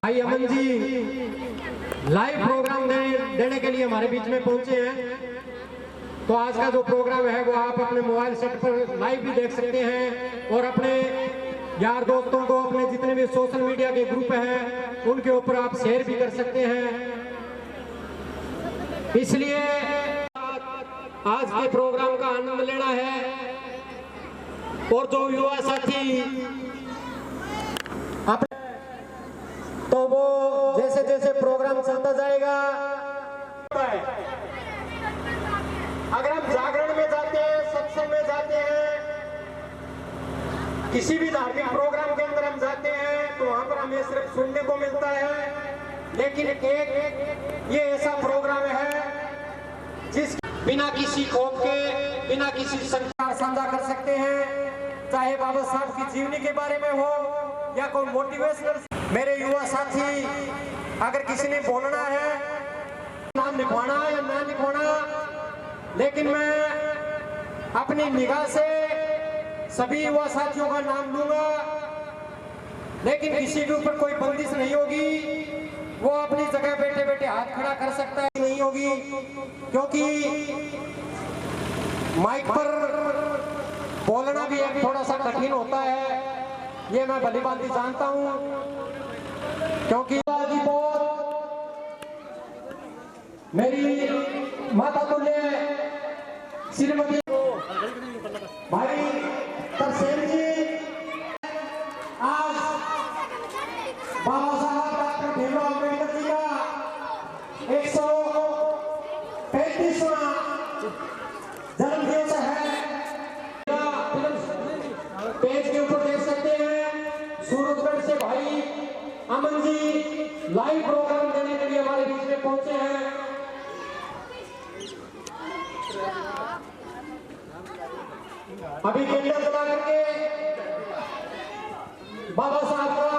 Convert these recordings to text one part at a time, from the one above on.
भाई Aman ji live programme देने के लिए हमारे बीच में पहुंचे हैं। तो आज का जो प्रोग्राम है वो आप अपने मोबाइल सेट पर लाइव भी देख सकते हैं और अपने यार दोस्तों को, अपने जितने भी सोशल मीडिया के ग्रुप हैं उनके ऊपर आप शेयर भी कर सकते हैं। इसलिए आज के प्रोग्राम का आनंद लेना है और जो युवा साथी तो वो जैसे जैसे प्रोग्राम चलता जाएगा, अगर हम जागरण में जाते हैं, सत्संग में जाते हैं, किसी भी धार्मिक प्रोग्राम के अंदर हम जाते हैं तो वहां पर हमें सिर्फ सुनने को मिलता है। लेकिन एक ये ऐसा प्रोग्राम है जिस बिना किसी खौफ के, बिना किसी संख्या साझा कर सकते हैं, चाहे बाबा साहब की जीवनी के बारे में हो या कोई मोटिवेशनल। मेरे युवा साथी, अगर किसी ने बोलना है, नाम लिखवाना या ना लिखवाना, लेकिन मैं अपनी निगाह से सभी युवा साथियों का नाम लूंगा, लेकिन किसी के ऊपर कोई बंदिश नहीं होगी। वो अपनी जगह बैठे बैठे हाथ खड़ा कर सकता है, नहीं होगी, क्योंकि माइक पर बोलना भी एक थोड़ा सा कठिन होता है, ये मैं भली भांति जानता हूं। क्योंकि मेरी माता तुल्य श्रीमती भाई तरसेम जी आज बाबा साहब डॉक्टर भीमराव अम्बेडकर जी का 135वां जन्म दिवस है। पेज के ऊपर देख सकते हैं सूरजगढ़ से भाई अमन जी लाइव प्रोग्राम देने के लिए हमारे बीच में पहुंचे हैं। अभी कैंडल जला करके बाबा साहब का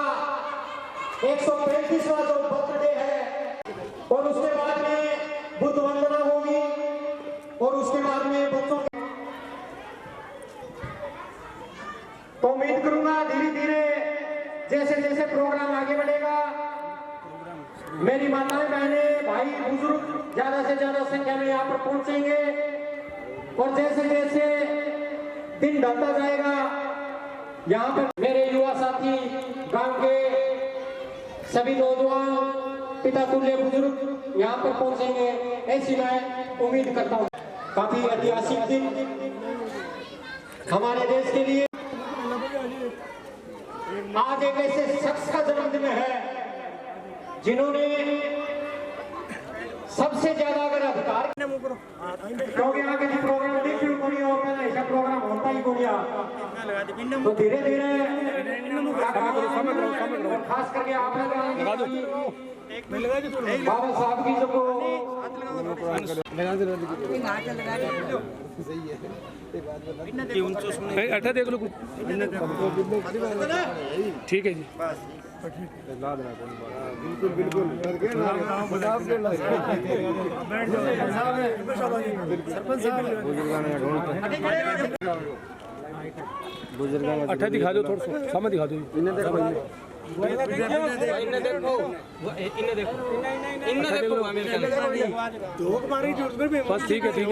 135वां जो बर्थडे है और उसके बाद में बुद्ध वंदना होगी और उसके बाद में बच्चों की, तो उम्मीद करूंगा धीरे धीरे जैसे जैसे प्रोग्राम आगे बढ़ेगा, मेरी माताएं, बहनें, भाई, बुजुर्ग ज्यादा से ज्यादा संख्या में यहाँ पर पहुंचेंगे और जैसे जैसे दिन ढलता जाएगा यहाँ पर मेरे युवा साथी, गांव के सभी नौजवान, पिता तुल्य बुजुर्ग यहाँ पर पहुंचेंगे, ऐसी मैं उम्मीद करता हूँ। काफी ऐतिहासिक दिन हमारे देश के लिए। आज एक ऐसे शख्स का जन्मदिन है जिन्होंने सबसे ज्यादा अगर अधिकार, क्योंकि आगे जो प्रोग्राम देखिए कोई और पहले ऐसा प्रोग्राम होता ही कोई, तो धीरे धीरे खास करके आप बाबा साहब की जो अच्छा देख लो ठीक है जी, बिल्कुल बिल्कुल बुजुर्ग अट्ठा दिखा दो, थोड़ा सा सामने दिखा दो। बस ठीक है जी।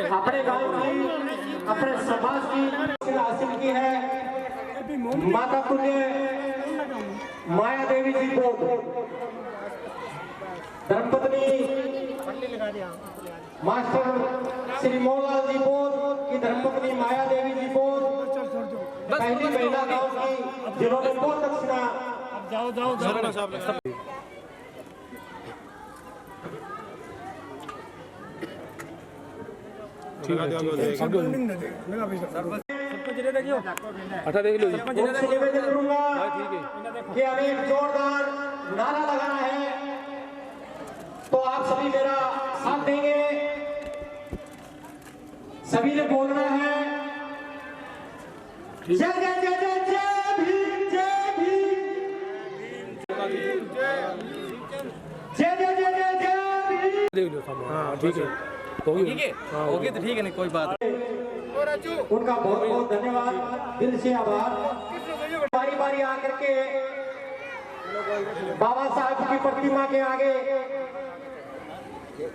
अपने गांव की, अपने समाज की हासिल की है माता पुण्य माया देवी जी को, धर्मपत्नी मास्टर श्री मोहनलाल जी बोध की धर्मपत्नी माया देवी जी बोध पहली महिला गांव की जिन्होंने बहुत दक्षिणा अच्छा देख लो जी। उनसे निवेदन करूंगा ठीक है। कि हमें एक जोरदार नारा लगाना है, तो आप सभी मेरा साथ देंगे। सभी ने बोलना है जय जय जय जय जय भीम, जय भीम, जय जय जय जय जय भीम। देख लो सब। हाँ ठीक है, होगी तो ठीक है, नहीं कोई बात। उनका बहुत बहुत धन्यवाद, दिल से आभार। बारी बारी आकर के बाबा साहब की प्रतिमा के आगे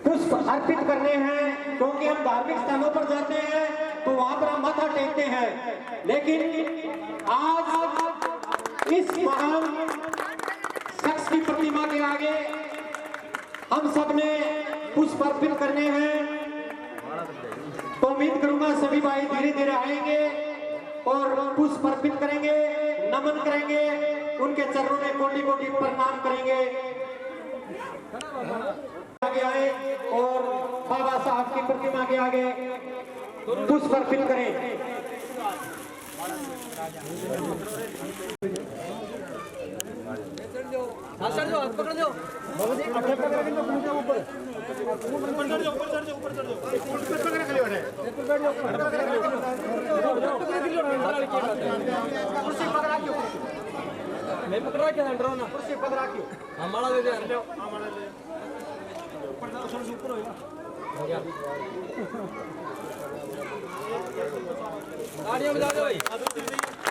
पुष्प अर्पित करने हैं, क्योंकि हम धार्मिक स्थानों पर जाते हैं तो वहां पर हम माथा टेकते हैं, लेकिन आज इस महान शख्स की प्रतिमा के आगे हम सब ने पुष्प अर्पित करने हैं। तो उम्मीद करूंगा सभी भाई धीरे धीरे आएंगे और पुष्प अर्पित करेंगे, नमन करेंगे, उनके चरणों में कोटि कोटि प्रणाम करेंगे। आगे आए और बाबा साहब की प्रतिमा के आगे पुष्प अर्पित करें।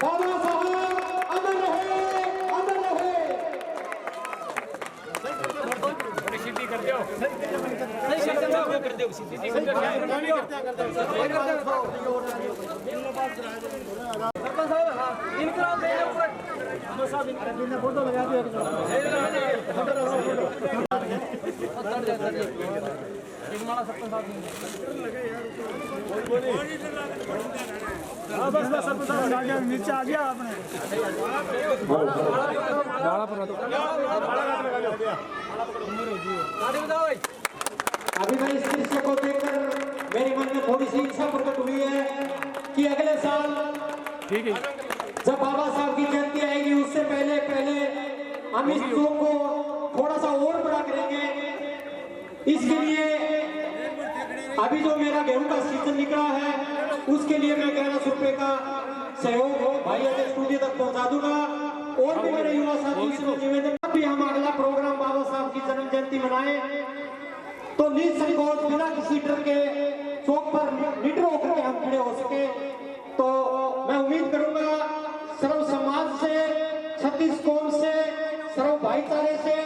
बाबा साहब अमर रहे, अमर रहे। सीधी कर दो, नीचे आ गया आपने। अभी मैं इस दृश्य को देखकर मेरे मन में थोड़ी सी इच्छा प्रकट हुई है कि अगले साल ठीक है, जब बाबा साहब की जयंती आएगी उससे पहले हम इस चौक को थोड़ा सा और बड़ा करेंगे। इसके लिए अभी जो मेरा गेहूं का सीजन निकला है उसके लिए मैं 1100 रुपए का सहयोग भाई अजय स्टूडियो तक पहुंचा दूंगा। और भी मेरे युवा साथी से निवेदन, भी हम अगला प्रोग्राम बाबा साहब की जन्म जयंती मनाए तो निसंकोच बिना किसी डर के चौक पर निडर होकर हम खड़े हो सके। तो मैं उम्मीद करूंगा सर्व समाज से, छत्तीस कौम से, सर्व भाईचारे से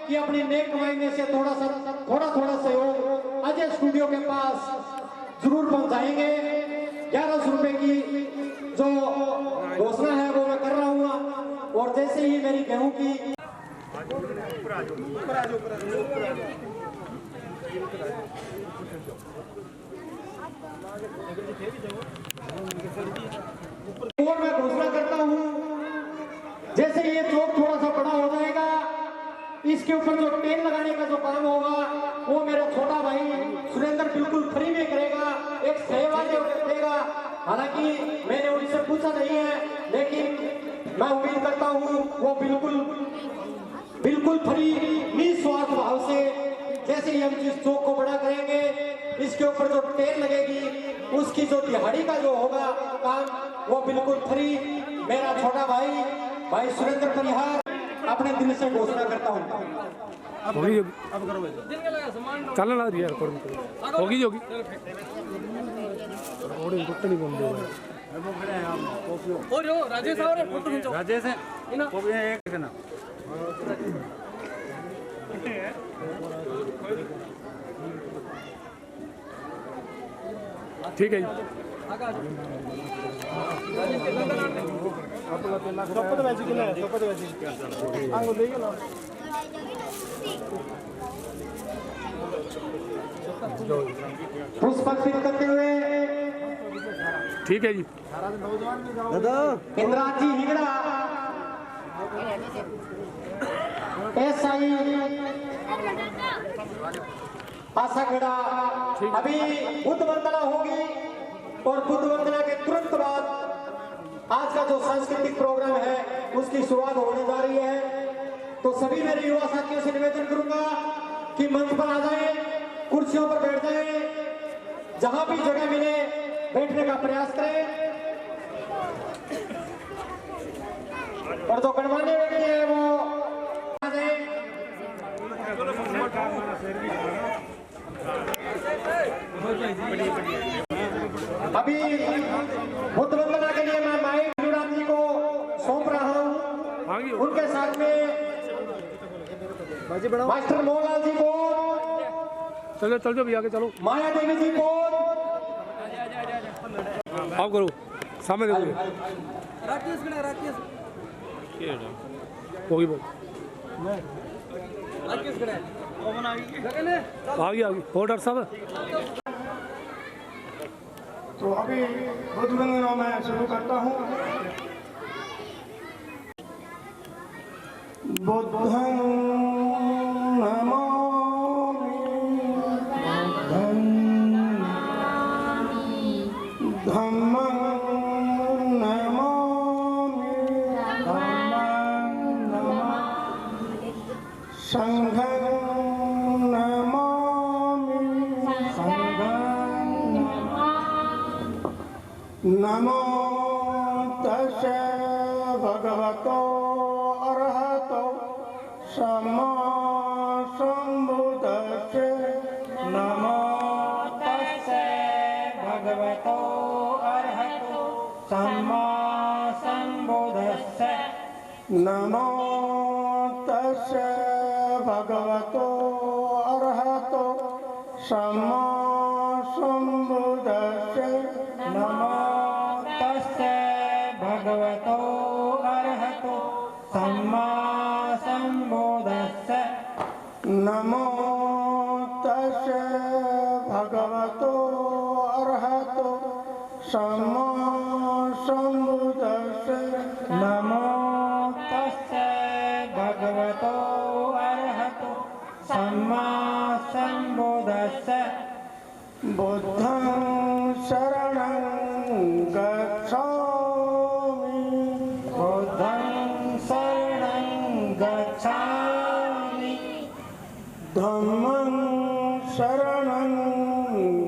कि अपनी नेक कमाई में से थोड़ा सहयोग अजय स्टूडियो के पास जरूर पहुंचाएंगे। 1100 रुपए की जो घोषणा है वो मैं कर रहा हूँ। और जैसे ही मेरी गेहूं की और मैं घोषणा करता हूँ, जैसे ये चौक थोड़ा सा बड़ा हो जाएगा इसके ऊपर जो टेन लगाने का जो काम होगा वो मेरा छोटा भाई सुरेंद्र बिल्कुल फ्री में करेगा, एक सेवा देगा। हालांकि मैंने उनसे पूछा नहीं है, लेकिन मैं उम्मीद करता हूँ वो बिल्कुल फ्री निस्वार्थ भाव से, जैसे ही हम जिस चौक को बड़ा करेंगे इसके ऊपर जो टेन लगेगी उसकी जो दिहाड़ी का जो होगा काम वो बिल्कुल फ्री मेरा छोटा भाई सुरेंद्र परिहार अपने दिल से घोषणा करता हूँ। होगी होगी अब करो भाई। चलने लग रही है रिकॉर्डिंग होगी होगी रिकॉर्डिंग कुछ नहीं बोल रहे वो खड़े हैं हम कॉफी और जो राजेश और फोटो खींचो राजेश है कॉफी है एक ना ठीक है जी सोपत वैसी किला है सोपत वैसी आंगो देखिए ना पुष्प अर्पित करते हुए ठीक है जी दादा इंद्राज जी हिगड़ा एसआई आसागढ़ा अभी बुद्ध वंदना होगी और बुद्ध वंदना के तुरंत बाद आज का जो सांस्कृतिक प्रोग्राम है उसकी शुरुआत होने जा रही है। तो सभी मेरे युवा साथियों से निवेदन करूंगा कि मंच पर आ जाएं, कुर्सियों पर बैठ जाएं, जहां भी जगह मिले बैठने का प्रयास करें और जो गणमान्य व्यक्ति है वो आ जाएं। अभी बुद्ध वंदना के लिए मैं माइक युवराज जी को सौंप रहा हूं। उनके साथ में मास्टर मोहनलाल जी को, चलो चल जाओ भैया आगे चलो माया देवी जी को, आप करो सामने देखो होगी बोल आ गई और डॉक्टर साहब तो अभी बुद्ध वंदना मैं शुरू करता हूँ। बुद्धं नमामि धम्मं नमामि संघं नमामि नमो तस्से भगवतो अरहतो सम्मा संबुद्धस्से नमो तस्से भगवतो अरहतो सम्मा संबुद्धस्से नमो तस्से भगवतो अरहतो सम्मा संबुद्धस्से नमो तस्से भगवतो अरहतो सम्मा संबुद्धस्से नमो तस्से भगवतो अरहतो सम्मा संबुद्धस्से नमो तस्से भगवतो अरहतो सम्मा संबुद्धस्से बुद्धं शरणं गच्छामि बुद्धं शरणं गच्छामि धम्मं शरणं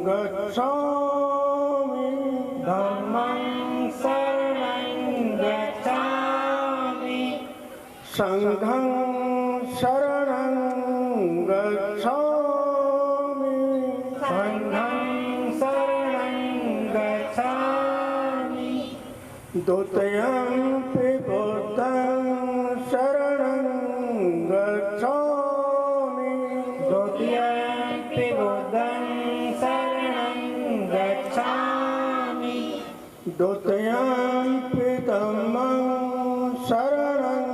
गच्छामि धम्मं शरणं गच्छामि संघं शरणं गच्छामि संघं शरणं गच्छामि द्वितीयंपि बुद्धं शरणं गच्छामि द्वितीयंपि बुद्धं शरणं गच्छामि द्वितीयंपि धम्मं शरणं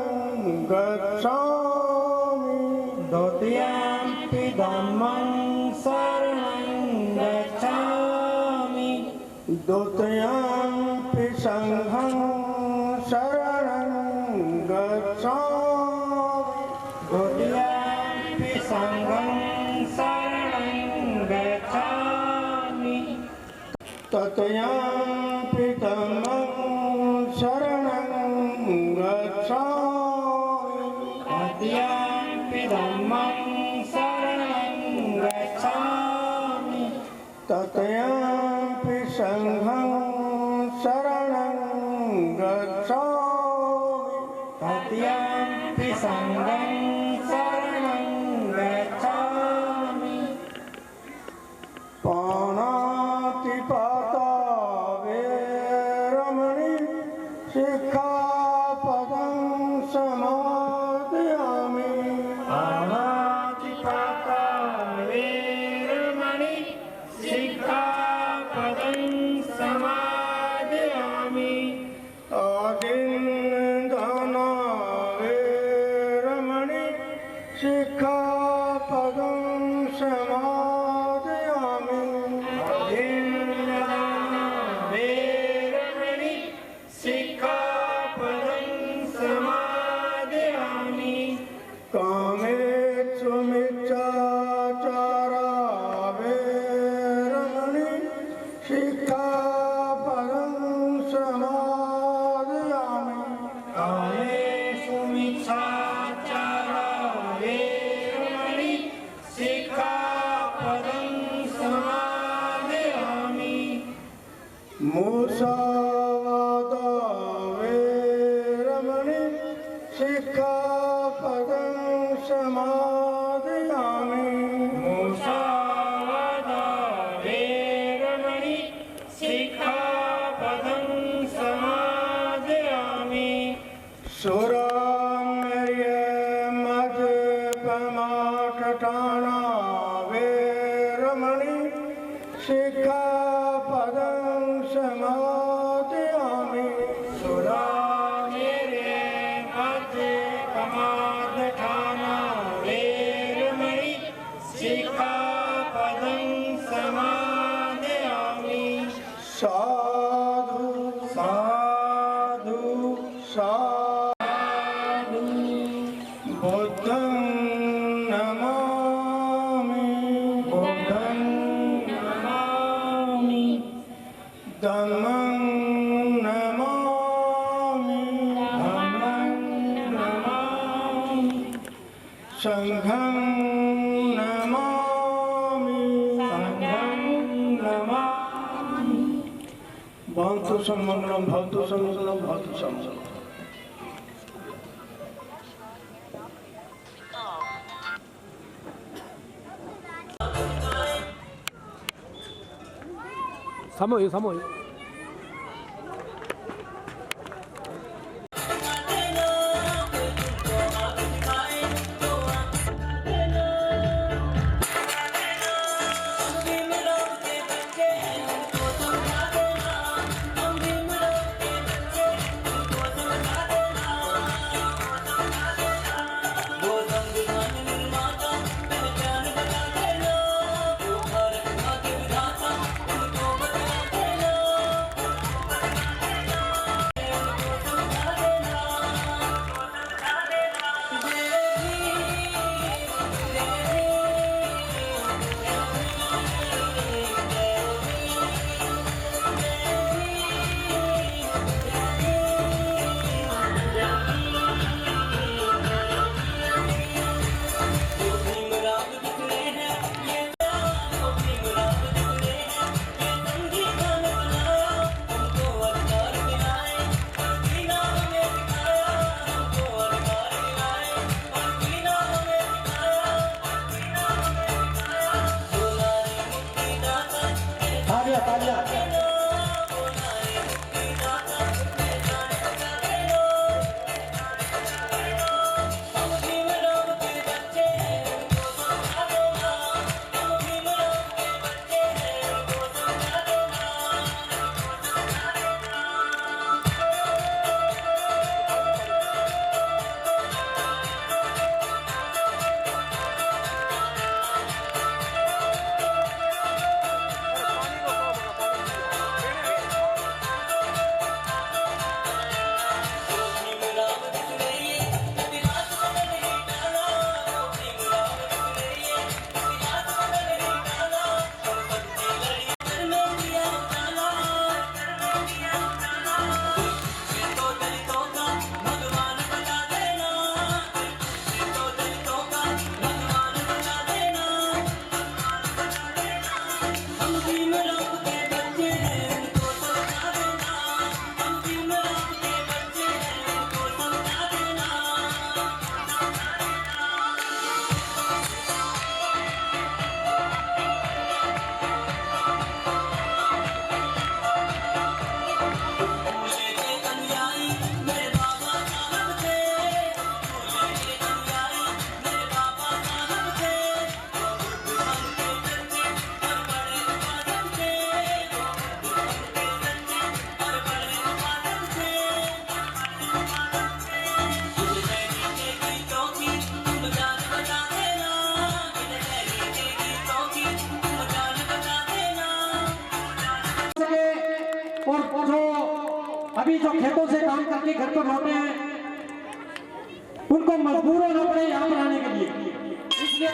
गच्छामि द्वितीयंपि धम्मं शरणं गच्छामि द्वितीयंपि संघं शरणं गच्छामि द्वितीयंपि संघं शरणं गच्छामि तृतीयंपि धम्मं शरणं गच्छामि तृतीयंपि धम्मं शरणं गच्छामि तृतीयंपि संघं शरणं गच्छामि तृतीयंपि संघं शरणं सिक्खापदं समादयामि। कामेषु मिच्छाचारा वेरमणि सिक्खापदं समादयामि। मुसावादा वेरमणि सिक्खापदं समादयामि। मुसावादा वेरमणि सिक्खापदं समादयामि। सुरामेर्यमद्यपमाटटाना वेरमणि सिक्खापदं समादयामि। सुरामेर्यमद्यपमाटटाना वेरमणि सिक्खापदं समादयामि। साधु साधु साधु बुद्धं नमामि। बुद्धं नमामि। धम्मं नमामि। धम्मं नमामि। संघं नमामि। संघं नमामि। भवन्तु सम्मङ्गलं भवन्तु सम्मङ्गलं भवन्तु सम्मङ्गलम्। 삼호요. अभी जो खेतों से काम करके घर पर लौटे हैं उनको मजबूर होना पड़े यहाँ पर आने के लिए, इसलिए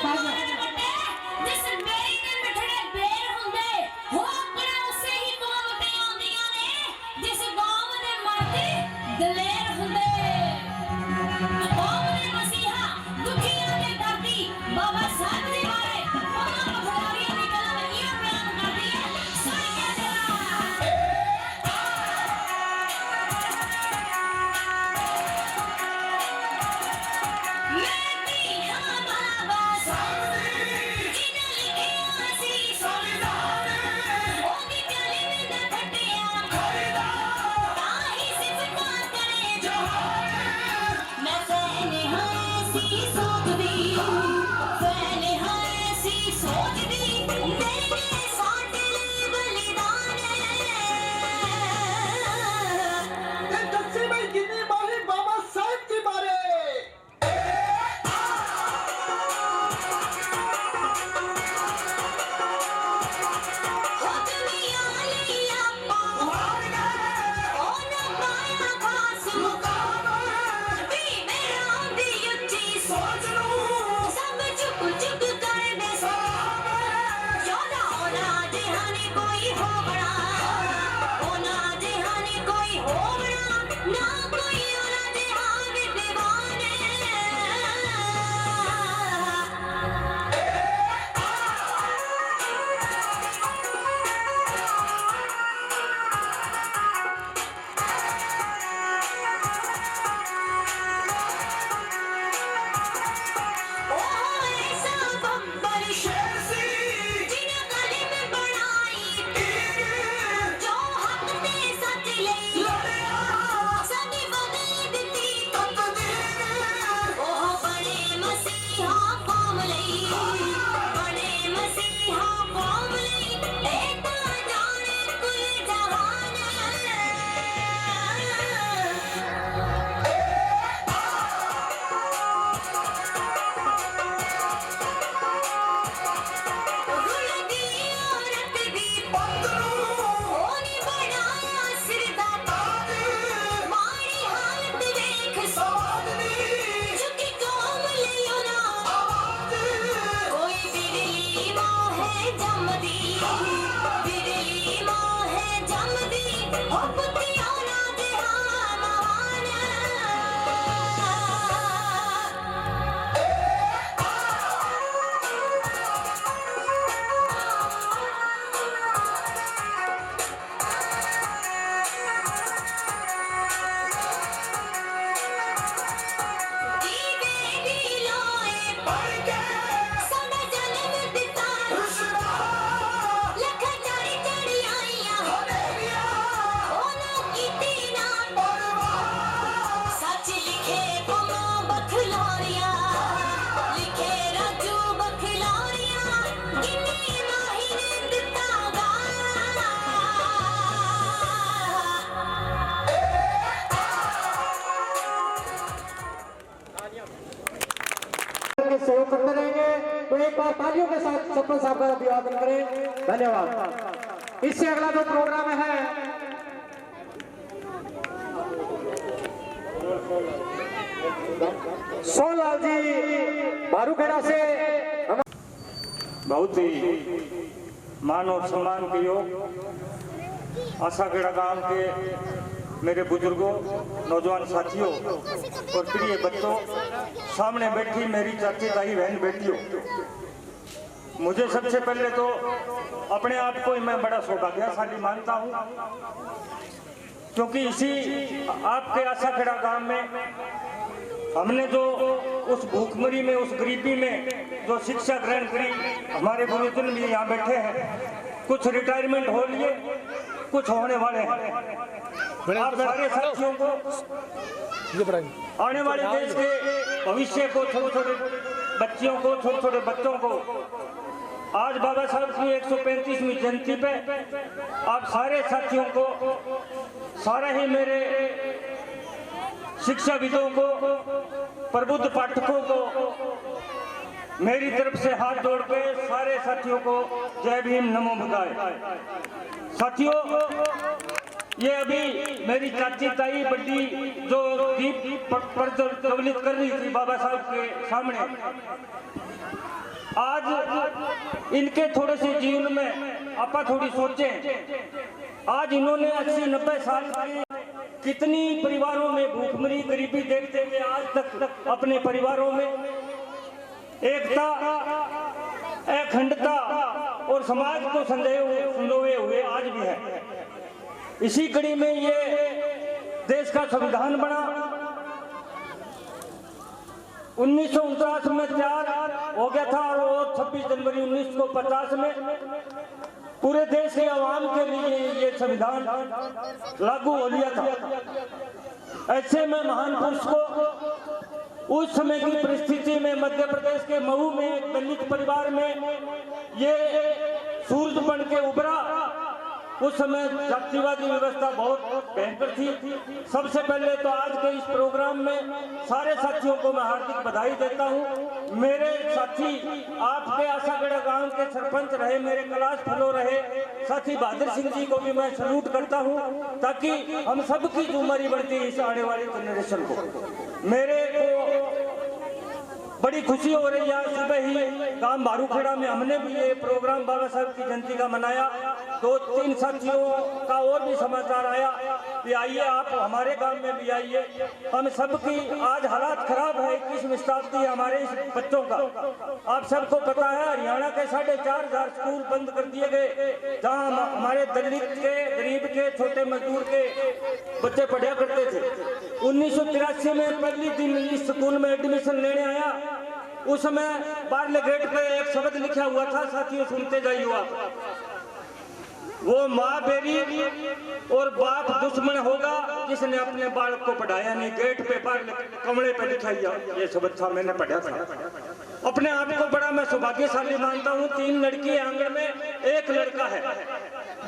के साथ सरपंच साहब का अभिवादन करें। धन्यवाद। इससे अगला जो प्रोग्राम है सोनलाल जी भारूखेड़ा से बहुत ही मान और सम्मान के योग आशाखेड़ा गांव के मेरे बुजुर्गों, नौजवान साथियों और प्रिय बच्चों, सामने बैठी मेरी चाची ताई बहन बेटियों, मुझे सबसे पहले तो अपने आप को मैं बड़ा सौभाग्यशाली मानता हूँ, क्योंकि इसी आपके आशाखेड़ा गांव में हमने जो उस भूखमरी में, उस गरीबी में जो शिक्षा ग्रहण करी, हमारे गुरुजन भी यहाँ बैठे हैं, कुछ रिटायरमेंट हो लिए, कुछ होने वाले हैं। आप सारे साथियों को आने वाले देश के भविष्य को, छोटे छोटे बच्चियों को, छोटे छोटे बच्चों को, आज बाबा साहब की 135वीं जयंती पे आप सारे साथियों को, सारे ही मेरे शिक्षाविदों को, प्रबुद्ध पाठकों को मेरी तरफ से हाथ जोड़ के सारे साथियों को जय भीम, नमो बुद्धाय। साथियों, ये अभी मेरी चाची ताई बड़ी जो दीप प्रज्वलित कर रही थी बाबा साहब के सामने, आज इनके थोड़े से जीवन में आपा थोड़ी सोचें। आज इन्होंने 80-90 साल की कितनी परिवारों में भूखमरी, गरीबी देखते हुए आज तक अपने परिवारों में एकता, अखंडता और समाज को संजोए हुए आज भी है। इसी कड़ी में ये देश का संविधान बना। 1949 में तैयार हो गया था और 26 जनवरी 1950 में पूरे देश के आवाम के लिए ये संविधान लागू हो लिया था। ऐसे में महान पुरुष को उस समय की परिस्थिति में मध्य प्रदेश के मऊ में एक दलित परिवार में ये सूरज बन के उभरा। उस समय जातिवादी व्यवस्था बहुत भयंकर थी। सबसे पहले तो आज के इस प्रोग्राम में सारे साथियों को मैं हार्दिक बधाई देता हूं। मेरे साथी आपके आशाखेड़ा गांव के सरपंच रहे, मेरे कैलाश फलो रहे साथी बहादुर सिंह जी को भी मैं सैल्यूट करता हूं, ताकि हम सबकी जुम्मेदारी बढ़ती है इस आने वाली जनरेशन को। मेरे को बड़ी खुशी हो रही है। सुबह ही गांव भारूखेड़ा में हमने भी ये प्रोग्राम बाबा साहब की जयंती का मनाया। 2-3 साथियों का और भी समाचार आया कि आइए आप हमारे गांव में भी आइए। हम सबकी आज हालात खराब है, 21वीं शताब्दी हमारे इस बच्चों का। आप सबको पता है हरियाणा के 4,500 स्कूल बंद कर दिए गए, जहाँ हमारे दलित के, गरीब के, छोटे मजदूर के बच्चे पढ़ा करते थे। 1983 में पहली दिन इस स्कूल में एडमिशन लेने आया, उस समय बाहरले गेट पे एक शब्द लिखा हुआ था, साथियों सुनते जाइए आप, वो माँ बेरी और बाप दुश्मन होगा जिसने अपने बालक को पढ़ाया नहीं। गेट पे कमरे पे लिखा ये शब्द था, मैंने पढ़ा था। अपने आप को बड़ा मैं सौभाग्यशाली मानता हूँ। 3 लड़की आंगन में, 1 लड़का है।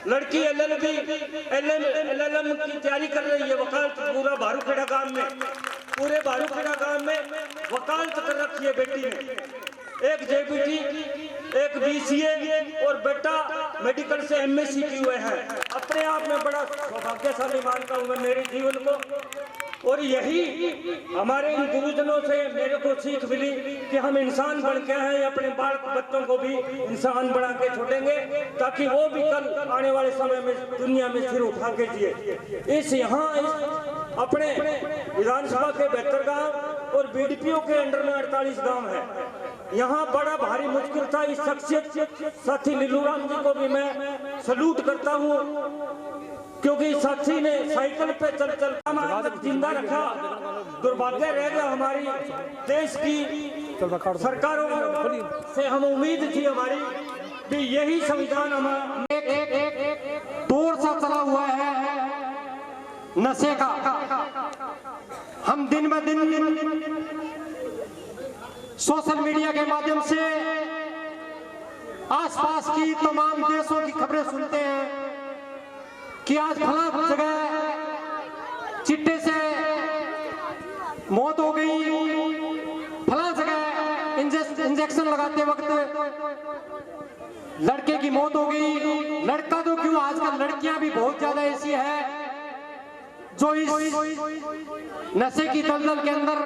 लड़की LLM की तैयारी कर रही है। वकालत पूरा भारूखेड़ा गांव में, पूरे भारूखेड़ा गांव में वकालत कर रखी है बेटी ने। एक JBT, एक BCA और बेटा मेडिकल से MSc किए हुए हैं। अपने आप में बड़ा सौभाग्यशाली मानता हूँ मैं मेरे जीवन को। और यही हमारे इन गुरुजनों से मेरे को सीख मिली कि हम इंसान बन के हैं, अपने बाल बच्चों को भी इंसान बना के छोड़ेंगे, ताकि वो भी कल आने वाले समय में दुनिया में सिर उठा के जिए। इस अपने विधानसभा के 72 गांव और BDPO के अंडर में 48 गांव है। यहाँ बड़ा भारी मुश्किल था। इस शख्सियत साथी लीलूराम जी को भी मैं सैल्यूट करता हूँ, क्योंकि साथी ने साइकिल पे चल जिंदा रखा। दुर्भाग्य रह गया हमारी देश की सरकारों से, हम उम्मीद थी हमारी भी यही संविधान हमारा एक दौर सा चला हुआ है नशे का। हम दिन ब दिन सोशल मीडिया के माध्यम से आसपास की तमाम देशों की खबरें सुनते हैं कि आज फला जगह चिट्टे से मौत हो गई, फला जगह इंजेक्शन लगाते वक्त लड़के की मौत हो गई। लड़का तो क्यों, आजकल लड़कियां भी बहुत ज्यादा ऐसी है जो इस नशे की दलदल के अंदर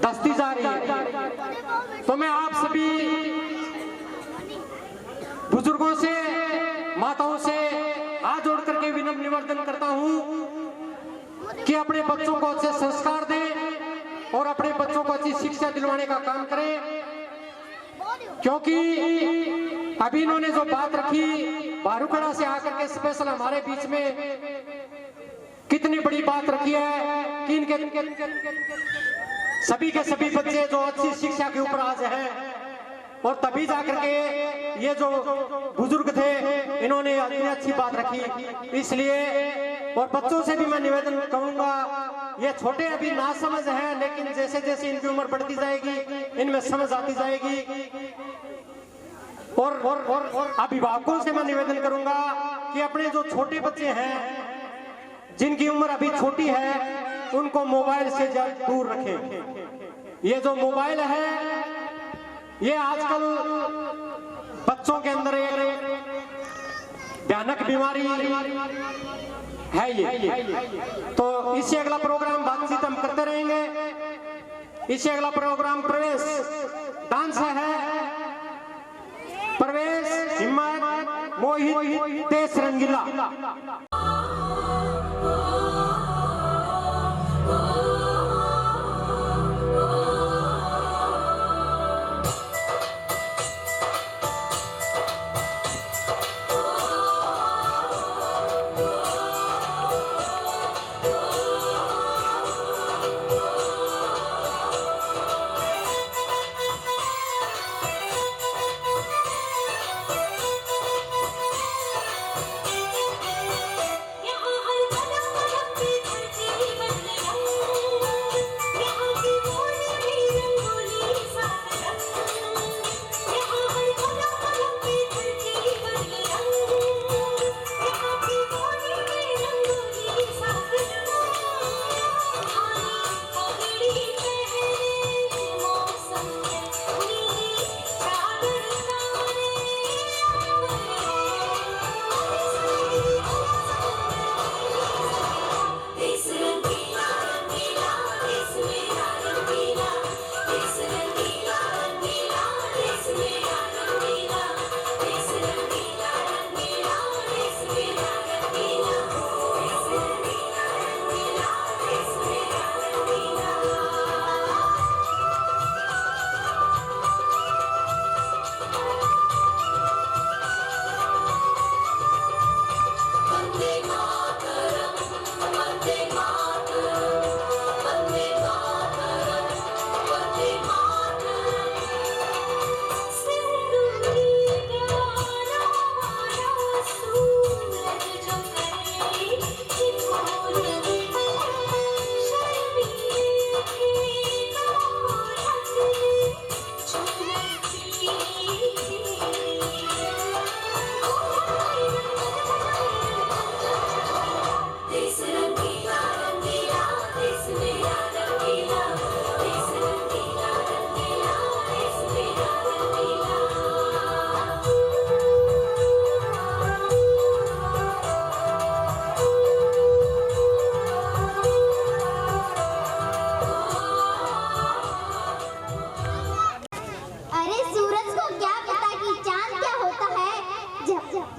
धंसती जा रही है। तो मैं आप सभी बुजुर्गों से, माताओं से हाथ जोड़ करके विनम्र निवेदन करता हूं कि अपने बच्चों को अच्छे संस्कार दें और अपने बच्चों को अच्छी शिक्षा दिलवाने का काम करें। क्योंकि अभी इन्होंने जो बात रखी बारूकड़ा से आकर के स्पेशल हमारे बीच में कितनी बड़ी बात रखी है कि इनके सभी के सभी बच्चे जो अच्छी शिक्षा के ऊपर आज है, और तभी जाकर के ये जो बुजुर्ग थे इन्होंने इतनी अच्छी बात रखी। इसलिए और बच्चों से भी मैं निवेदन करूंगा, ये छोटे अभी ना समझ है, लेकिन जैसे जैसे इनकी उम्र बढ़ती जाएगी इनमें समझ आती जाएगी। और अभिभावकों से मैं निवेदन करूंगा कि अपने जो छोटे बच्चे हैं जिनकी उम्र अभी छोटी है उनको मोबाइल से दूर रखें। ये जो मोबाइल है ये आजकल बच्चों के अंदर एक भयानक बीमारी है ये। तो इससे अगला प्रोग्राम बातचीत हम करते रहेंगे। इससे अगला प्रोग्राम प्रवेश डांस है। प्रवेश, हिम्मत, मोहित, देश रंगीला।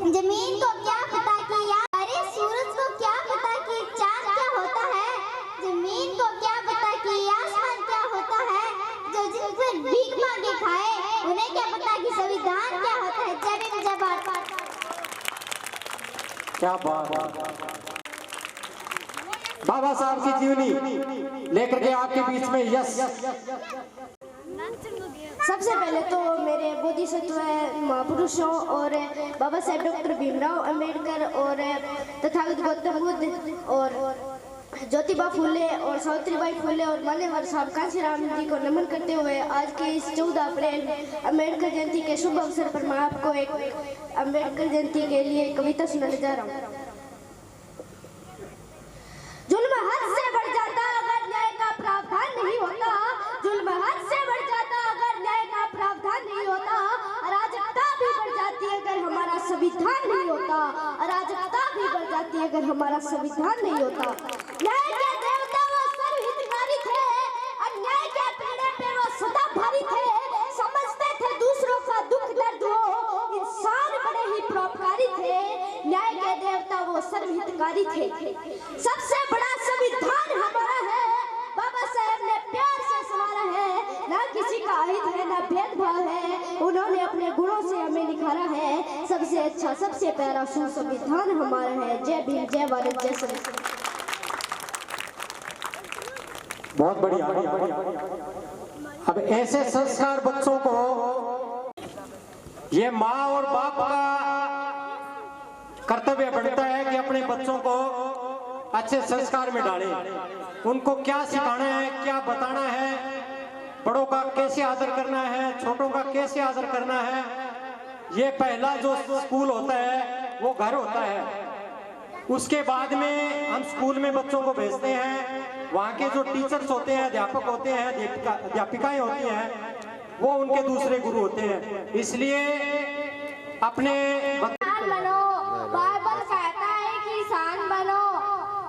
जमीन को क्या पता कि यार, अरे सूरज को क्या पता कि चांद क्या होता है, जमीन को क्या पता कि आसमान क्या होता है, जो जिनसे भीख मांगे खाए उन्हें क्या पता कि संविधान क्या होता है। जय हिंद, जय भारत। क्या बात, बाबा साहब की जीवनी लेकर के आपके बीच में यश। सबसे पहले तो मेरे बोधिसत्व महापुरुषों और बाबा साहेब डॉक्टर भीमराव अंबेडकर और तथागत गौतम बुद्ध और ज्योतिबा फुले और सावित्रीबाई फुले और मान्यवर साहब कांशीराम जी को नमन करते हुए आज के इस 14 अप्रैल अंबेडकर जयंती के शुभ अवसर पर मैं आपको एक अंबेडकर जयंती के लिए कविता सुनाने जा रहा हूँ। जुल्म हद से बढ़ जाता अगर न्याय का प्रावधान नहीं होता, जुल्म हद से बढ़ जाता अगर न्याय का प्रावधान नहीं होता, अराजकता संविधान नहीं होता, अराजकता भी बढ़ जाती अगर हमारा संविधान नहीं होता। न्याय के देवता वो सर्वहितकारी थे, अन्याय के पीड़े पे वो सदा भारी थे, समझते थे दूसरों का दुख दर्द वो, इंसान बड़े ही परोपकारी थे। न्याय के देवता वो सर्वहितकारी थे। सबसे बड़ा संविधान हमारा है, बाबा साहेब ने प्यार से संवारा है, ना किसी का अहित है ना भेदभाव है, उन्होंने अपने गुणों से हमें निखारा है। सबसे अच्छा सबसे प्यारा संविधान हमारा है। जय भीम, जय भारत, जय संविधान। बहुत बढ़िया। अब ऐसे संस्कार बच्चों को, ये माँ और बाप का कर्तव्य बनता है कि अपने बच्चों को अच्छे संस्कार में डालें। उनको क्या सिखाना है, क्या बताना है, बड़ों का कैसे आदर करना है, छोटों का कैसे आदर करना है। ये पहला जो स्कूल होता है वो घर होता है। उसके बाद में हम स्कूल में बच्चों को भेजते हैं। वहाँ के जो टीचर्स होते हैं, अध्यापक होते हैं, अध्यापिकाएं होती हैं, वो उनके दूसरे गुरु होते हैं। इसलिए अपने बनो, बाइबल कहता है कि इंसान बनो,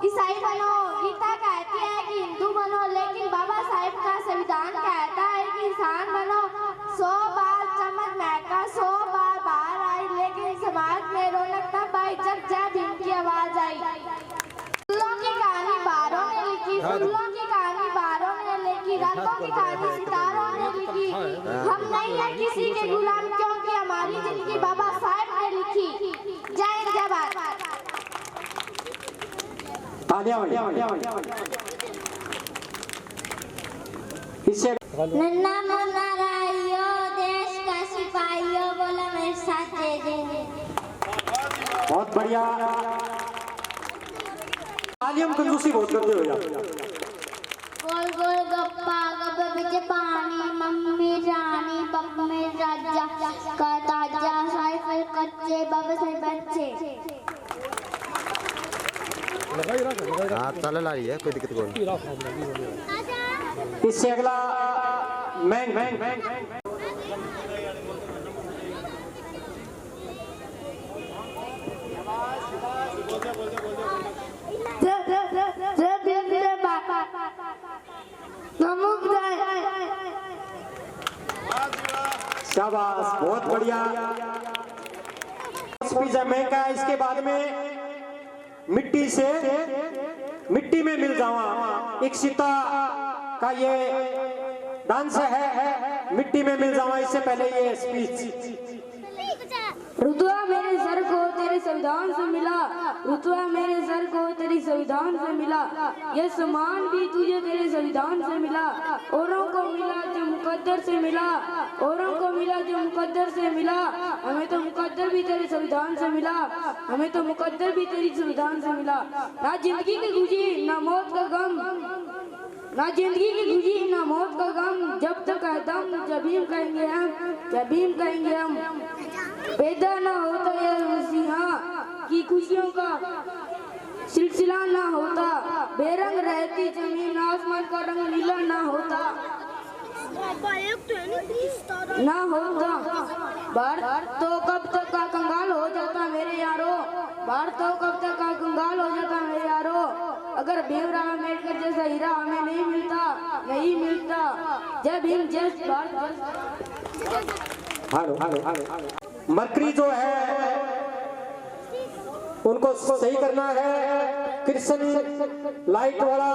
ईसाई बनो, गीता कहती है कि हिंदू बनो, लेकिन बाबा साहेब का संविधान कहता है कि इंसान बनो। 100 बार चमक महका, 100 बार बाहर आई, लेकिन समाज में रौनक तब आई जब जय भीम की आवाज आई। फूलों की कहानी बारों ने लिखी, फूलों की कहानी बारों ने लिखी, रातों की कहानी सितारों ने लिखी। हम नहीं है किसी के गुलाम, क्योंकि हमारी जिंदगी बाबा साहेब ने लिखी। जय हिंद, जय भारत। इससे नन्ना मुन्ना राइयो, देश का सिपाहियो, बोला मेरे साथ जय जय। बहुत बढ़िया। तालियां कंजूसी बहुत करते हो यार। गोल गोल गप्पा, गप्पे बिच पानी, मम्मी रानी, पप्पा में राजा का ताजा, साइकिल कच्चे, बाबा साहेब बच्चे। हाँ चल ला रही है, कोई दिक्कत कोई। इससे अगला मैंग शाबाश, बहुत बढ़िया। मैंग का इसके बाद में मिट्टी में मिल जावा, एक सीता का ये डांस है, मिट्टी में मिल जावा। इससे पहले ये स्पीच। रुतबा मेरे सर को तेरे संविधान से मिला, रुतबा मेरे सर को तेरी संविधान से मिला, ये सम्मान भी तुझे तेरे संविधान से मिला। औरों को मिला जो मुकद्दर से मिला, औरों को मिला जो मुकद्दर से मिला, हमें तो मुकद्दर भी तेरे संविधान से मिला, हमें तो मुकद्दर भी तेरी संविधान से मिला। ना जिंदगी की खुशी ना मौत का गम, ना जिंदगी की खुशी ना मौत का गम, जब तक है दम जब भीम कहेंगे हम, जब भीम कहेंगे हम। पैदा ना होता ये मसीहा की खुशियों का सिलसिला ना होता, बेरंग रहती जमीन आसमान का रंग नीला ना होता, ना होता। भारत तो कब तक का कंगाल हो जाता मेरे यारो, भारत तो कब तक का कंगाल हो जाता मेरे यारो, अगर भीमराव अम्बेडकर जैसा हीरा हमें नहीं मिलता, नहीं मिलता। जय भीम, जय भारत। हेलो। मरकरी जो है उनको सही करना है। कृष्ण लाइट वाला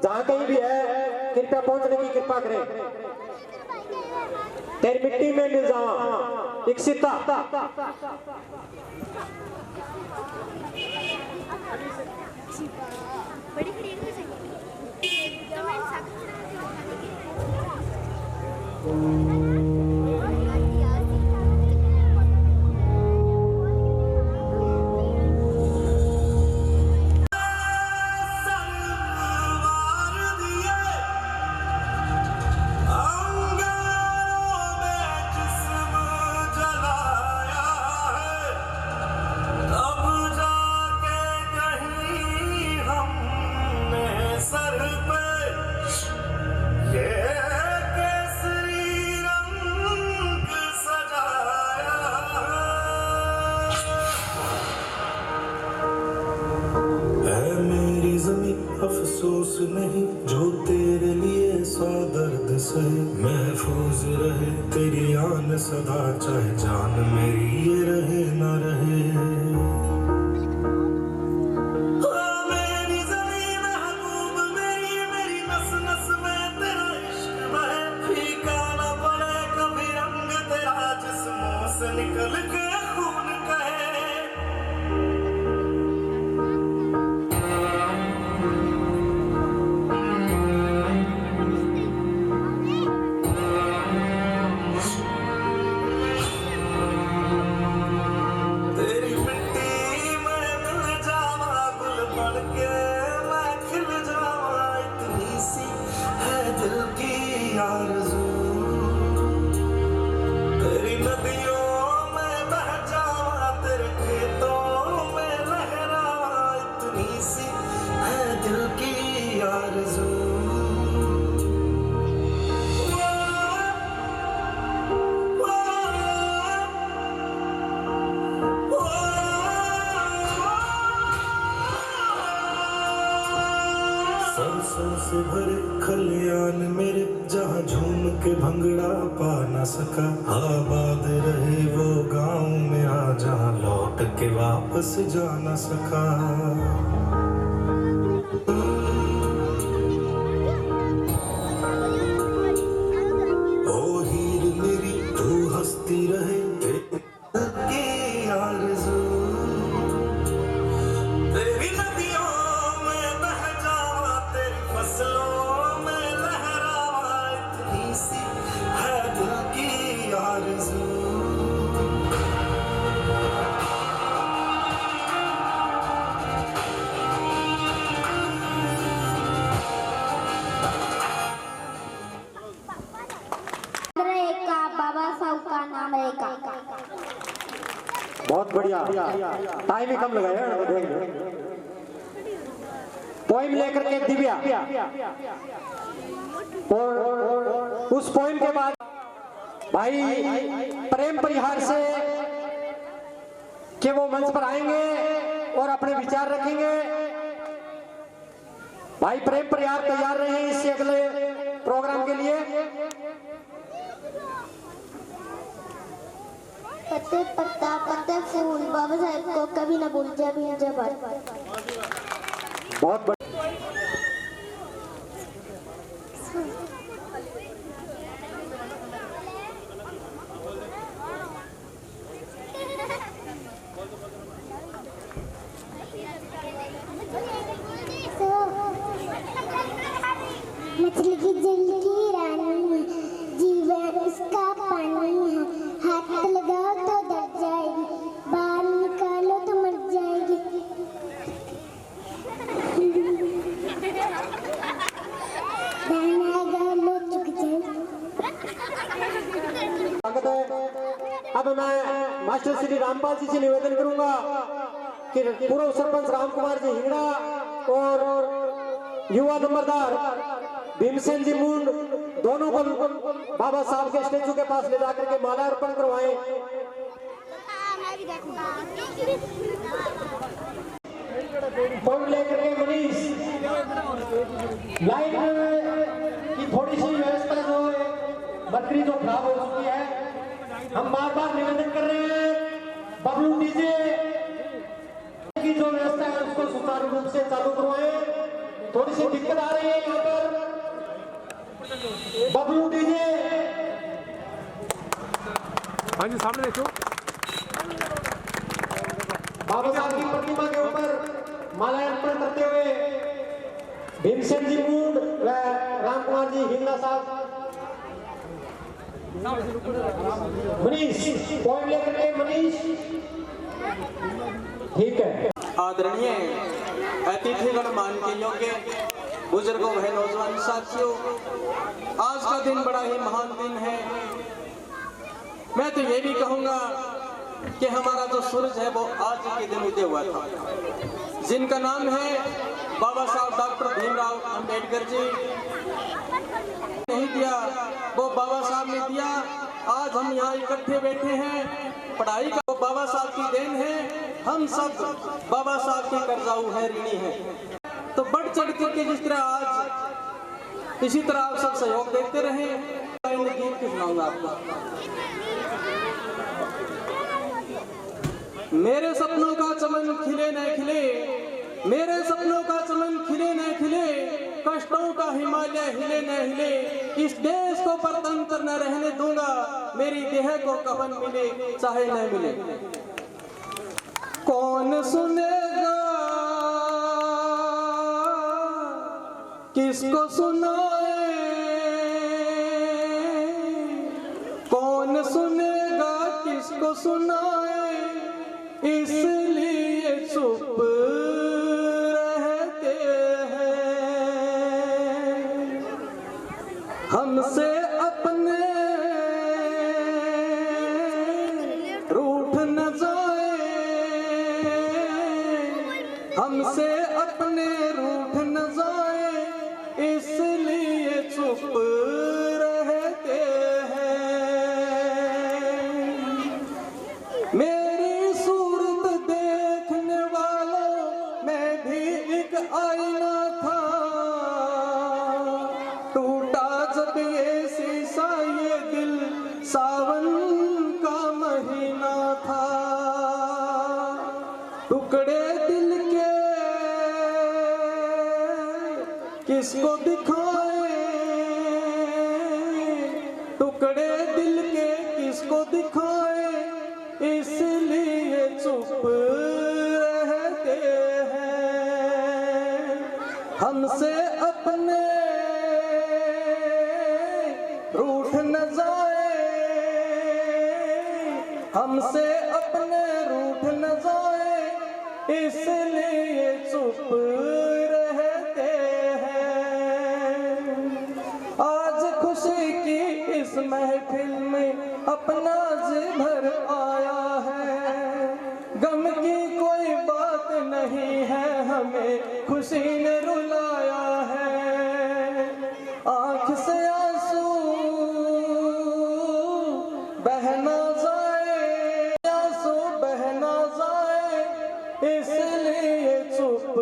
जहां कहीं भी है, कृपया पहुंचने की कृपा करें। तेरी मिट्टी में मिल जावा, एक सीता। अब जा जमी अफसोस नहीं जो तेरे लिए सौ दर्द सहे। महफूज रहे तेरी आन सदा चाहे जान मेरी ये रहे ना रहे। निकल के खून कहे तेरी मिट्टी में मिल जावा गुल बन के मैं खिल जावा। इतनी सी है दिल की आरज़ू तेरी नदियों दिल की आरज़ू। सरसों से भरे खलियान मेरे जहाँ झूम के भंगड़ा पा न सका। आबाद रहे वो गाँव मेरा जहाँ लौट के वापस जा न सका। रहे तेरी आरज़ू तेरी नदियों में बह जावा तेरी फसलों में लहरावा। इतनी सी है दिल की आरज़ू। बहुत बढ़िया, टाइम ही कम लगाया। पोइम लेकर के दिव्या, और उस पोइम के बाद भाई प्रेम परिहार से कि वो मंच पर आएंगे और अपने विचार रखेंगे। भाई प्रेम परिहार तैयार रहे हैं इससे अगले प्रोग्राम के लिए। पत्ते पत्ता पत्ते फूल बाबा साहेब को कभी ना भूल। जय भीम जय भारत। बहुत बढ़िया। मछली की जल की रानी जीवन उसका पानी है। हाथ लगाओ तो दब जाएगी, बाहर निकालो तो मर जाएगी। दाना गालो चुक जाएगी। अब मैं मास्टर श्री रामपाल जी से निवेदन करूंगा कि पूर्व सरपंच राम कुमार जी हिंगड़ा और युवा नंबरदार भीमसेन जी मुंड दोनों को बाबा साहब के स्टेचू के पास ले जाकर के माला अर्पण करवाएं। फोन लेकर के मनीष लाइन की थोड़ी सी व्यवस्था जो है बकरी जो खराब हो चुकी है, हम बार बार निवेदन कर रहे हैं बबलू डीजे की जो व्यवस्था है उसको सुचारू रूप से चालू करवाएं। थोड़ी सी दिक्कत आ रही है यहाँ पर। बबलू डीजे, हाँ जी सामने देखो। बाबा साहब की प्रतिमा के ऊपर माला अर्पण करते हुए भीमसेन जी मुंड व राम कुमार जी हिंगड़ा साहब। मनीष पॉइंट लेकर के मनीष, ठीक है। आदरणीय अतिथिगण मान के योग्य बुजुर्गों व नौजवान साथियों, आज का दिन बड़ा ही महान दिन है। मैं तो ये भी कहूँगा कि हमारा जो सूरज है वो आज के दिन उदय हुआ था, जिनका नाम है बाबा साहब डॉक्टर भीमराव अंबेडकर जी। नहीं दिया वो बाबा साहब ने दिया। आज हम यहाँ इकट्ठे बैठे हैं, पढ़ाई का वो बाबा साहब की देन है। हम सब बाबा साहब के कर्जाऊ हैं, ऋणी हैं। तो बढ़ चढ़ के जिस तरह आज इसी तरह आप सब सहयोग देते रहे। गीत की सुनाऊंगा आपको। मेरे सपनों का चमन खिले न खिले, मेरे सपनों का चमन खिले न खिले, कष्टों का हिमालय हिले न हिले, इस देश को परतंत्र न रहने दूंगा, मेरी देह को कफन मिले चाहे न मिले। कौन सुनेगा किसको सुनाए, कौन सुनेगा किसको सुनाए, इसलिए चुप रहते हैं। हमसे अपने रूठ न जाए, हमसे अपने रूठ न जाए, इसलिए चुप रहते हैं। मेरी सूरत देखने वालों मैं भी एक आईना था, टूटा जब ये शीशा ये दिल सावन का महीना था। टुकड़े दिल के किसको दिखाए, टुकड़े दिल के किसको दिखाए, इसलिए चुप रहते हैं। हमसे अपने रूठ न जाए, हमसे अपने रूठ न जाए, इसलिए चुप रहते हैं। आज खुशी की इस महफिल में अपना जी भर आया है, गम की कोई बात नहीं है, हमें खुशी ने रुलाया है। आंख से आंसू बहना जाए, आंसू बहना जाए, इसलिए चुप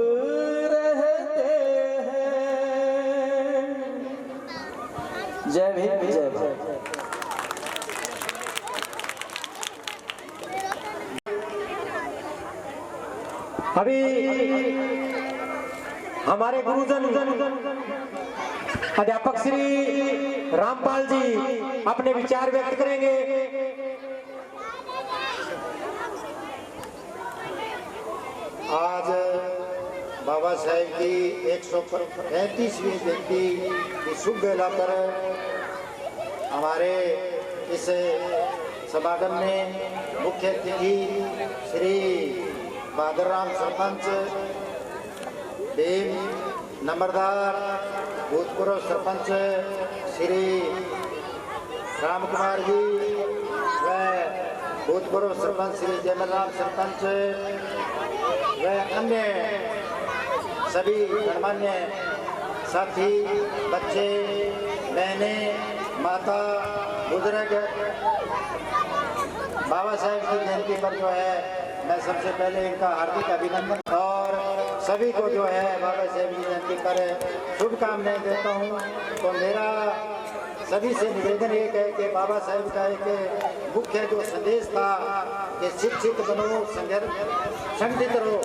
रहते हैं। जय भीम जय भारत। अभी हमारे गुरुजन अध्यापक श्री रामपाल जी अपने विचार व्यक्त करेंगे। आज बाबा साहेब की 135वीं जयंती की शुभ बेला पर हमारे इस समागम में मुख्य अतिथि श्री बादरराम सरपंच, भीम नंबरदार, भूतपूर्व सरपंच श्री राम कुमार जी व भूतपूर्व सरपंच श्री जयमलराम सरपंच व अन्य सभी गणमान्य साथी, बच्चे, बहनें, माता, बुजुर्ग, बाबा साहेब की जयंती पर जो है मैं सबसे पहले इनका हार्दिक अभिनंदन और सभी को जो है बाबा साहेब की जयंती पर शुभकामनाएं देता हूं। तो मेरा सभी से निवेदन एक है कि बाबा साहेब का एक मुख्य जो संदेश था कि शिक्षित बनो, संगठित रहो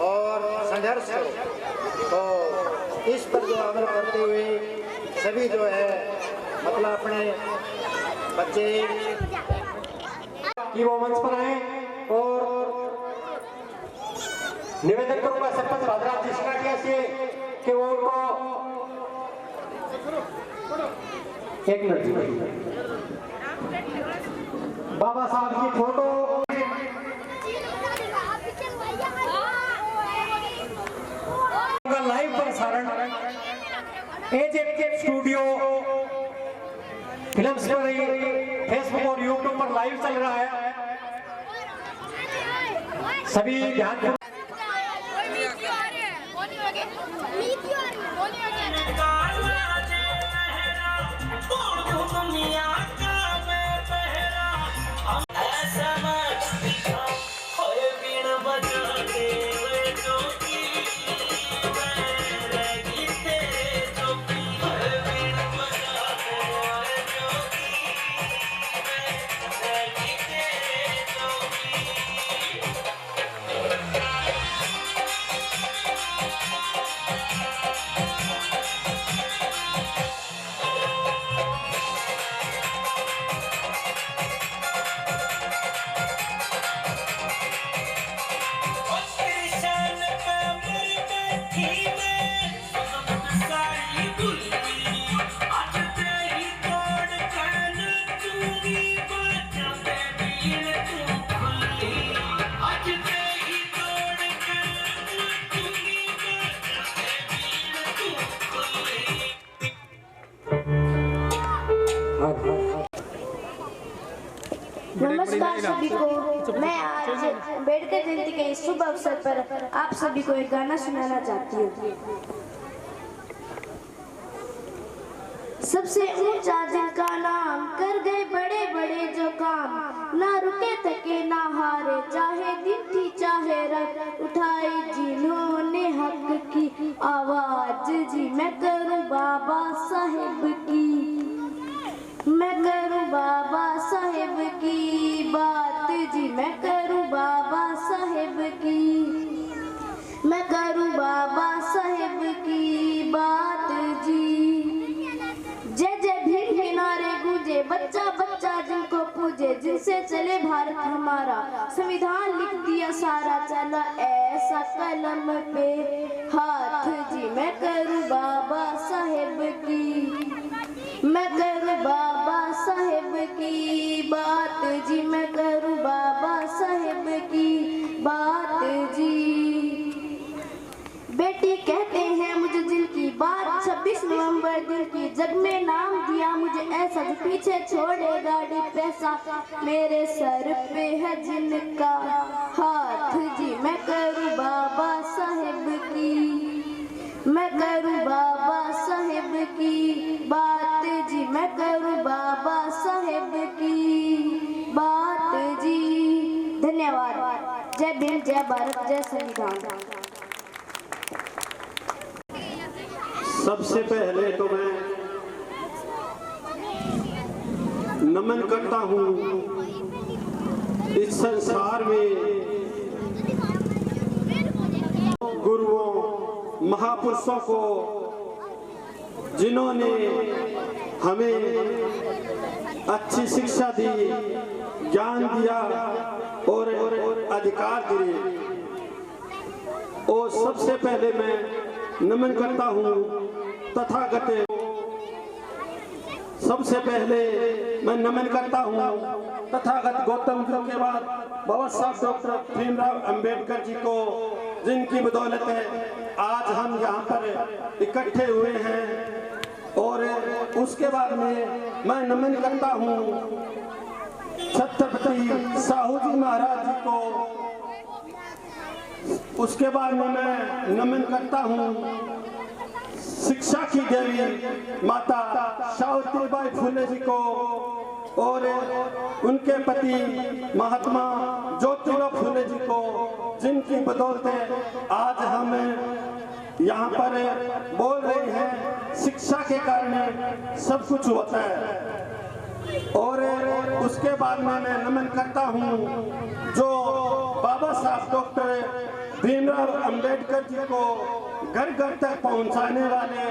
और संघर्ष करो, तो इस पर जो अमल करते हुए सभी जो है मतलब अपने बच्चे कि वो मंच पर आए और निवेदन करूंगा सरपंच भद्राम जी सिंगाटिया से कि वो उनको एक मिनट बाबा साहब की फोटो लाइव प्रसारण एजेके स्टूडियो फिल्म्स पर फेसबुक और यूट्यूब पर लाइव चल रहा है। सभी ध्यान बजा के नमस्कार सभी को। मैं आज अम्बेडकर जयंती के इस शुभ अवसर पर आप सभी को एक गाना सुनाना चाहती हूँ। सबसे ऊंचा जिनका नाम, कर गए बड़े बड़े जो काम, ना रुके थके ना हारे, चाहे दिन थी चाहे रात, उठाई जिन्होंने हक की आवाज जी। मैं करूँ बाबा साहेब की, मैं करूँ बाबा साहेब की बात जी। मैं करूँ बाबा साहेब की, मैं करूँ बाबा साहेब की बात जी। जय जय भीम के नारे गूंजे, बच्चा बच्चा जिनको पूजे, जिनसे चले भारत हमारा, संविधान लिख दिया सारा, चला ऐसा कलम पे हाथ जी। मैं करूँ बाबा साहेब की, मैं करूँ बाबा साहेब की बात जी। मैं करूँ बाबा साहेब की बात जी। बेटी कहते हैं मुझे दिल की बात, 26 नवंबर दिल की, जग में नाम दिया मुझे ऐसा, जो पीछे छोड़े गाड़ी पैसा, मेरे सर पे है जिनका हाथ जी। मैं करूँ बाबा साहेब की, मैं करूँ बाबा साहेब की बात जी। मैं करूँ बाबा साहेब की बात जी। धन्यवाद। जय भीम, जय भारत, जय संविधान। सबसे पहले तो मैं नमन करता हूँ इस संसार में गुरुओं महापुरुषों को, जिन्होंने हमें अच्छी शिक्षा दी, ज्ञान दिया और अधिकार दिए। और सबसे पहले मैं नमन करता हूँ तथागत। सबसे पहले मैं नमन करता हूँ तथागत गौतम बुद्ध के बाद बाबा साहब डॉक्टर भीमराव अंबेडकर जी को, जिनकी बदौलत आज हम यहाँ पर इकट्ठे हुए हैं। और उसके बाद में मैं नमन करता हूँ छत्रपति साहू जी महाराज जी को। उसके बाद में मैं नमन करता हूँ शिक्षा की देवी माता सावित्रीबाई फुले जी को और उनके पति महात्मा ज्योतिबा फुले जी को, जिनकी बदौलत आज हम यहाँ पर बोल रहे हैं। शिक्षा के कारण सब कुछ होता है। और उसके बाद में मैं नमन करता हूँ जो बाबा साहब डॉक्टर भीमराव अंबेडकर जी को घर घर तक पहुंचाने वाले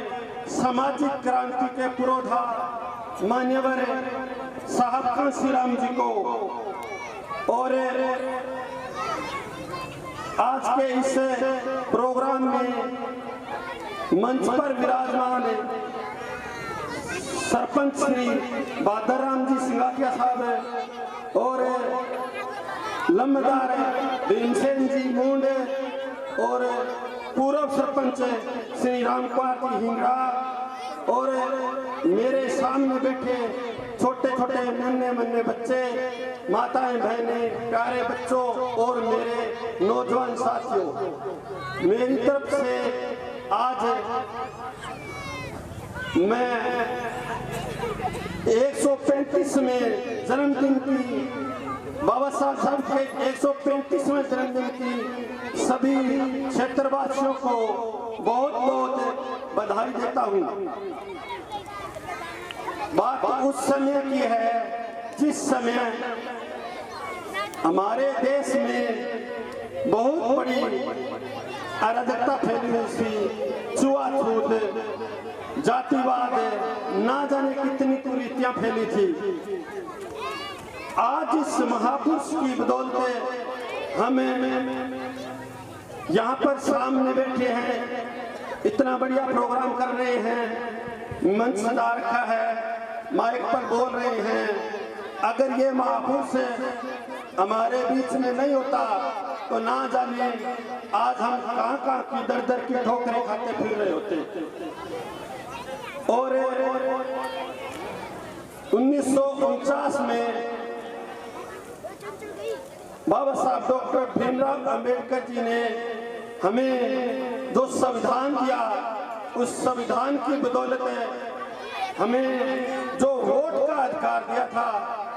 सामाजिक क्रांति के पुरोधा मान्यवर साहब कांशीराम जी को, और आज के इस प्रोग्राम में मंच पर विराजमान सरपंच श्री बादराम जी सिंगाटिया साहब और लम्बदार भीमसेन जी मुंडे और पूर्व सरपंच श्री रामकुमार जी हिंगड़ा और मेरे सामने बैठे छोटे छोटे नन्हे मुन्ने बच्चे, माताएं बहनें, प्यारे बच्चों और मेरे नौजवान साथियों, मेरी तरफ से आज मैं 135वें जन्मदिन की, बाबा साहब के 135वें जन्मदिन की सभी क्षेत्रवासियों को बहुत बहुत बधाई देता हूँ। बात उस समय की है जिस समय हमारे देश में बहुत बड़ी अराजकता फैली हुई थी, छुआछूत, जातिवाद, ना जाने कितनी कुरीतियां फैली थी। आज इस महापुरुष की बदौलत हमें यहाँ पर सामने बैठे हैं, इतना बढ़िया प्रोग्राम कर रहे हैं, मंच सजा रखा है, माइक पर बोल रहे हैं। अगर ये महापुरुष हमारे बीच में नहीं होता तो ना जाने आज हम कहाँ कहाँ की दर दर की ठोकरें खाते फिर रहे होते। और 1949 में बाबा साहब डॉक्टर भीमराव अंबेडकर जी ने हमें जो संविधान दिया, उस संविधान की बदौलत हमें जो वोट का अधिकार दिया था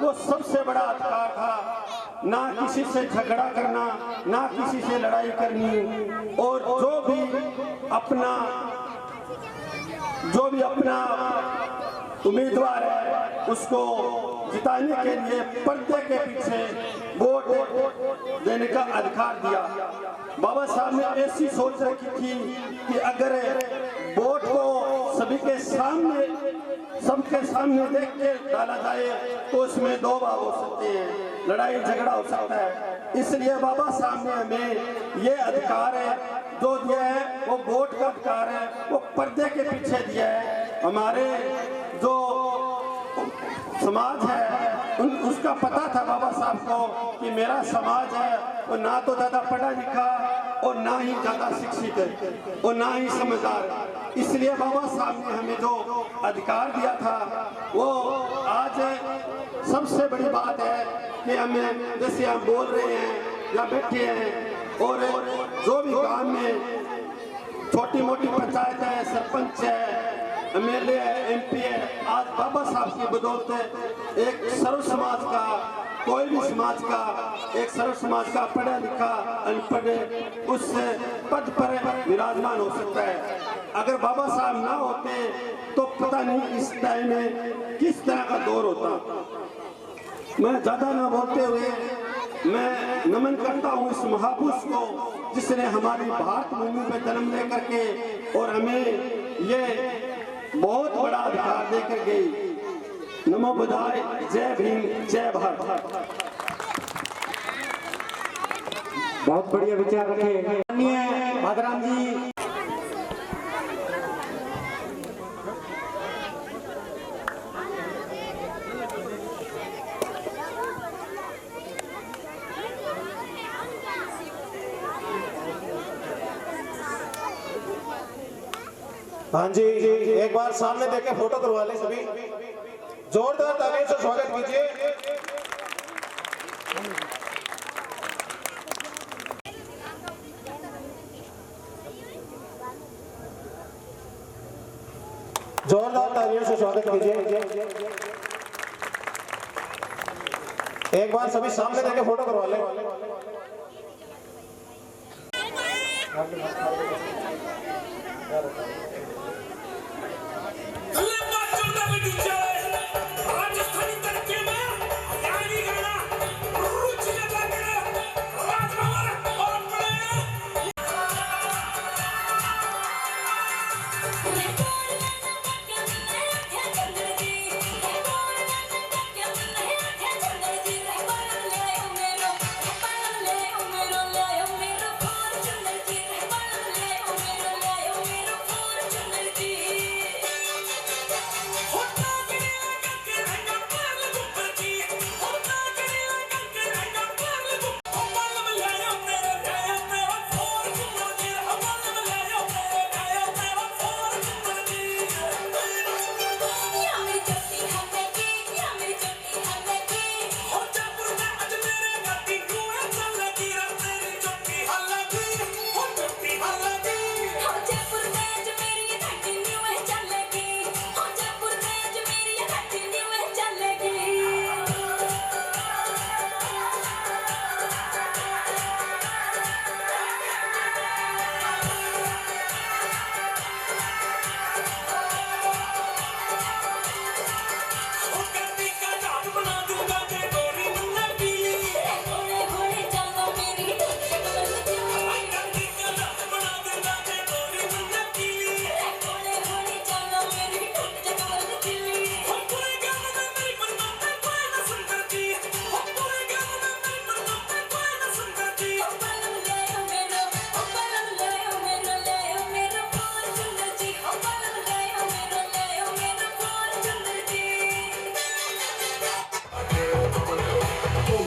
वो सबसे बड़ा अधिकार था। ना किसी से झगड़ा करना, ना किसी से लड़ाई करनी, और जो भी अपना उम्मीदवार है उसको जिताने के लिए पर्दे के पीछे वोट देने का अधिकार दिया। बाबा साहब ने ऐसी सोच रखी थी कि अगर वोट को सबके सामने देख के डाला जाए तो उसमें दो भाव हो सकते हैं, लड़ाई झगड़ा हो सकता है। इसलिए बाबा साहब ने हमें ये अधिकार है जो दिया है, वो वोट का अधिकार है, वो पर्दे के पीछे दिया है। हमारे जो समाज है उसका पता था बाबा साहब को कि मेरा समाज है वो ना तो ज्यादा पढ़ा लिखा और ना ही ज्यादा शिक्षित है और ना ही समझदार। इसलिए बाबा साहब ने हमें जो अधिकार दिया था वो आज सबसे बड़ी बात है कि हमें जैसे हम बोल रहे हैं या बैठे हैं, और जो भी गांव में छोटी मोटी पंचायत है, सरपंच है, एमएलए है, एमपी है, आज बाबा साहब की बदौलत एक सर्व समाज का, कोई भी समाज का, एक सर्व समाज का पढ़ा लिखा अनपढ़ उस पद पर विराजमान हो सकता है। अगर बाबा साहब ना होते तो पता नहीं इस टाइम में किस तरह का दौर होता। मैं ज्यादा ना बोलते हुए मैं नमन करता हूँ इस महापुरुष को जिसने हमारी भारत भूमि पर जन्म लेकर के और हमें ये बहुत बड़ा अधिकार देकर गई। नमो बुद्धाय, जय भीम, जय भारत। बहुत बढ़िया विचार रखे माननीय भादराम जी। हाँ जी, एक बार सामने देखे फोटो करवा ले सभी। जोरदार तालियों से स्वागत कीजिए। जोरदार तालियों से स्वागत कीजिए। एक बार सभी सामने देखे फोटो करवा ले।